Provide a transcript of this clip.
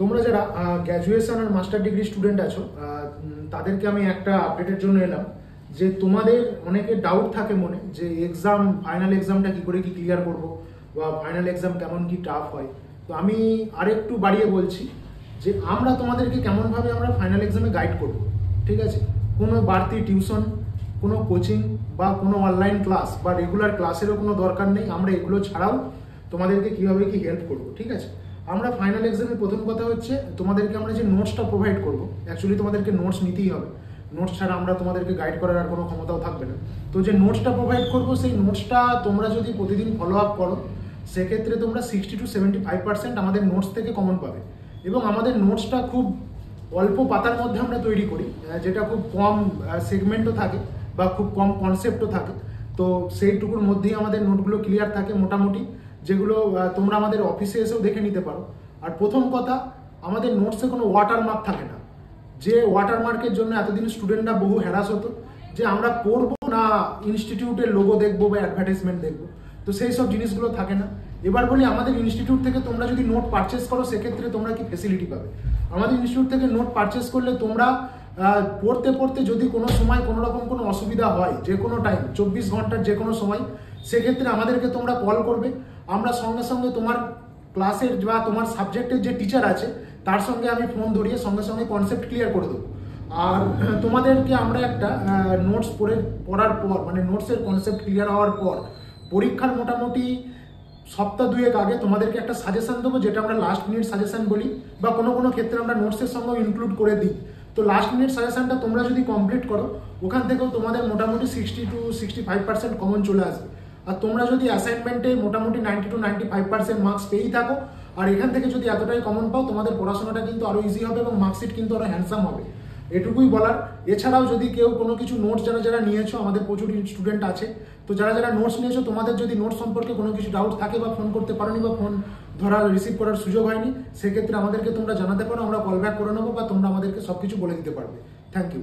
তোমরা যারা গ্র্যাজুয়েশন আর master degree student আছো তাদেরকে আমি একটা আপডেটের জন্য এলাম যে তোমাদের অনেকের ডাউট থাকে মনে যে ফাইনাল এক্সামটা কি করে ক্লিয়ার করব বা ফাইনাল এক্সাম কেমন কি টাফ হয়। তো আমি আরেকটু বাড়িয়ে বলছি যে আমরা তোমাদেরকে কেমনভাবে আমরা ফাইনাল এক্সামে গাইড করব। ঠিক আছে, কোনো বাড়তি টিউশন, কোনো কোচিং বা কোনো অনলাইন ক্লাস বা রেগুলার ক্লাসেরও কোনো দরকার নেই। আমরা এগুলো ছাড়াও তোমাদেরকে কীভাবে কি হেল্প করব। ঠিক আছে, আমরা ফাইনাল এক্সামের প্রথম কথা হচ্ছে তোমাদেরকে আমরা যে নোটসটা প্রোভাইড করব, অ্যাকচুয়ালি তোমাদেরকে নোটস নিতেই হবে। নোটস ছাড়া আমরা তোমাদেরকে গাইড করার আর কোনো ক্ষমতাও থাকবে না। তো যে নোটসটা প্রোভাইড করব সেই নোটসটা তোমরা যদি প্রতিদিন ফলো আপ করো সেক্ষেত্রে তোমরা 60 to 75% আমাদের নোটস থেকে কমন পাবে। এবং আমাদের নোটসটা খুব অল্প পাতার মধ্যে আমরা তৈরি করি, যেটা খুব কম সেগমেন্টও থাকে বা খুব কম কনসেপ্টও থাকে। তো সেইটুকুর মধ্যেই আমাদের নোটগুলো ক্লিয়ার থাকে মোটামুটি, যেগুলো তোমরা আমাদের অফিসে এসেও দেখে নিতে পারো। আর প্রথম কথা, আমাদের নোটসে কোনো ওয়াটারমার্ক থাকে না। যে ওয়াটারমার্কের জন্য এতদিন স্টুডেন্টরা বহু হ্যারাস হতো যে আমরা পড়বো না ইনস্টিটিউটের লোগো দেখবো বা অ্যাডভার্টাইজমেন্ট দেখবো, তো সেই সব জিনিসগুলো থাকে না। এবার বলি, আমাদের ইনস্টিটিউট থেকে তোমরা যদি নোট পারচেস করো সেক্ষেত্রে তোমরা কি ফেসিলিটি পাবে। আমাদের ইনস্টিটিউট থেকে নোট পারচেস করলে তোমরা পড়তে পড়তে যদি কোনো সময় কোনো রকম কোনো অসুবিধা হয়, যে কোনো টাইম 24 ঘন্টার যে কোনো সময়, সেক্ষেত্রে আমাদেরকে তোমরা কল করবে। আমরা সঙ্গে সঙ্গে তোমার ক্লাসের বা তোমার সাবজেক্টের যে টিচার আছে তার সঙ্গে আমি ফোন ধরিয়ে সঙ্গে সঙ্গে কনসেপ্ট ক্লিয়ার করে দেবো। আর তোমাদেরকে আমরা একটা নোটস পড়ার পর, মানে নোটসের কনসেপ্ট ক্লিয়ার হওয়ার পর পরীক্ষার মোটামুটি সপ্তাহ দুয়েক আগে তোমাদেরকে একটা সাজেশন দেবো, যেটা আমরা লাস্ট মিনিট সাজেশন বলি, বা কোনো কোনো ক্ষেত্রে আমরা নোটসের সঙ্গেও ইনক্লুড করে দিই। তো লাস্ট মিনিট সাজেশনটা তোমরা যদি কমপ্লিট করো, ওখান থেকেও তোমাদের মোটামুটি 60 to 65% কমন চলে আসবে। আর তোমরা যদি অ্যাসাইনমেন্টে মোটামুটি 90 to 95% মার্কস পেয়েই থাকো, আর এখান থেকে যদি এতটাই কমন পাও, তোমাদের পড়াশোনাটা কিন্তু আরো ইজি হবে এবং মার্কশিট কিন্তু আরো হ্যান্ডসাম হবে। এটুকুই বলার। এছাড়াও যদি কেউ কোনো কিছু নোটস যারা নিয়েছো, আমাদের প্রচুর স্টুডেন্ট আছে, তো যারা নোটস নিয়েছো, তোমাদের যদি নোটস সম্পর্কে কোনো কিছু ডাউট থাকে বা ফোন করতে পারোনি বা ফোন রিসিভ করার সুযোগ হয়নি, সেক্ষেত্রে আমাদেরকে তোমরা জানাতে পারো, আমরা কল ব্যাক করে নেবো বা তোমরা আমাদেরকে সবকিছু বলে দিতে পারবে। Thank you.